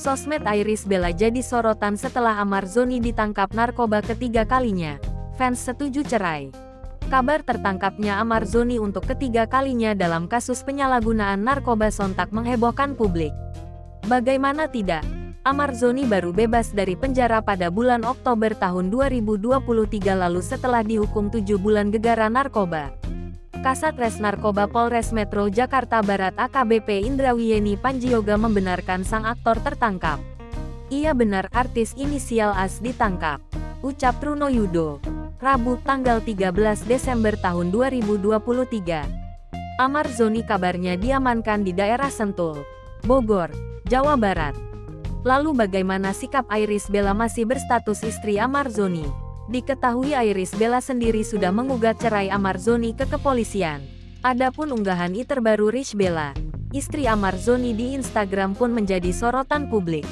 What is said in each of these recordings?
Sosmed Iris Bella jadi sorotan setelah Amar Zoni ditangkap narkoba ketiga kalinya. Fans setuju cerai. Kabar tertangkapnya Amar Zoni untuk ketiga kalinya dalam kasus penyalahgunaan narkoba sontak menghebohkan publik. Bagaimana tidak? Amar Zoni baru bebas dari penjara pada bulan Oktober tahun 2023 lalu setelah dihukum 7 bulan gegara narkoba. Kasat Res Narkoba Polres Metro Jakarta Barat AKBP Indrawiyeni Panjioga membenarkan sang aktor tertangkap. Iya benar, artis inisial AS ditangkap, ucap Truno Yudo, Rabu tanggal 13 Desember tahun 2023. Amar Zoni kabarnya diamankan di daerah Sentul, Bogor, Jawa Barat. Lalu bagaimana sikap Iris Bella masih berstatus istri Amar Zoni? Diketahui Iris Bella sendiri sudah mengugat cerai Amar Zoni ke kepolisian. Adapun unggahan terbaru Irish Bella, istri Amar Zoni di Instagram pun menjadi sorotan publik.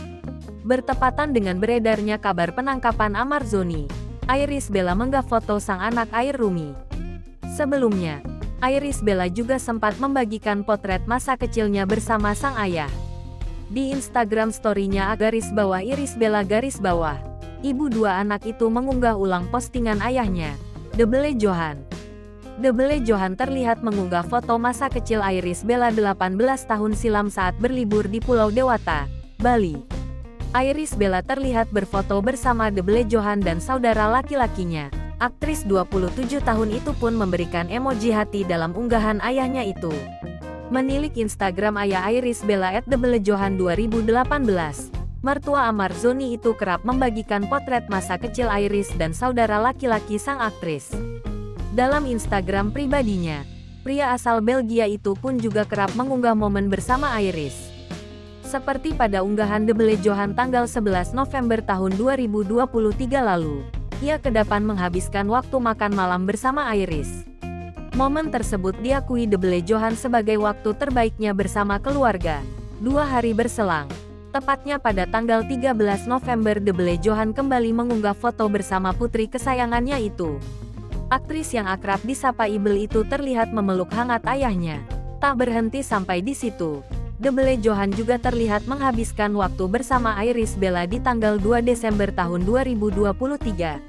Bertepatan dengan beredarnya kabar penangkapan Amar Zoni, Iris Bella menggah foto sang anak Air Rumi. Sebelumnya, Iris Bella juga sempat membagikan potret masa kecilnya bersama sang ayah. Di Instagram story-nya _Iris Bella _ ibu dua anak itu mengunggah ulang postingan ayahnya, Debele Johan. Debele Johan terlihat mengunggah foto masa kecil Iris Bella 18 tahun silam saat berlibur di Pulau Dewata, Bali. Iris Bella terlihat berfoto bersama Debele Johan dan saudara laki-lakinya. Aktris 27 tahun itu pun memberikan emoji hati dalam unggahan ayahnya itu. Menilik Instagram ayah Iris Bella @debelejohan 2018. Mertua Amar Zoni itu kerap membagikan potret masa kecil Iris dan saudara laki-laki sang aktris. Dalam Instagram pribadinya, pria asal Belgia itu pun juga kerap mengunggah momen bersama Iris. Seperti pada unggahan Debele Johan tanggal 11 November tahun 2023 lalu, ia kedapan menghabiskan waktu makan malam bersama Iris. Momen tersebut diakui Debele Johan sebagai waktu terbaiknya bersama keluarga. 2 hari berselang, tepatnya pada tanggal 13 November Debele Johan kembali mengunggah foto bersama putri kesayangannya itu. Aktris yang akrab disapa Ibel itu terlihat memeluk hangat ayahnya. Tak berhenti sampai di situ, Debele Johan juga terlihat menghabiskan waktu bersama Iris Bella di tanggal 2 Desember tahun 2023.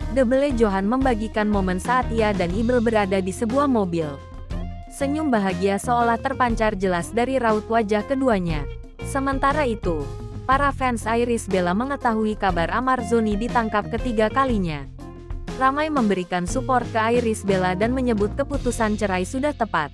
Debele Johan membagikan momen saat ia dan Ibel berada di sebuah mobil. Senyum bahagia seolah terpancar jelas dari raut wajah keduanya. Sementara itu, para fans Iris Bella mengetahui kabar Amar Zoni ditangkap ketiga kalinya. Ramai memberikan support ke Iris Bella dan menyebut keputusan cerai sudah tepat.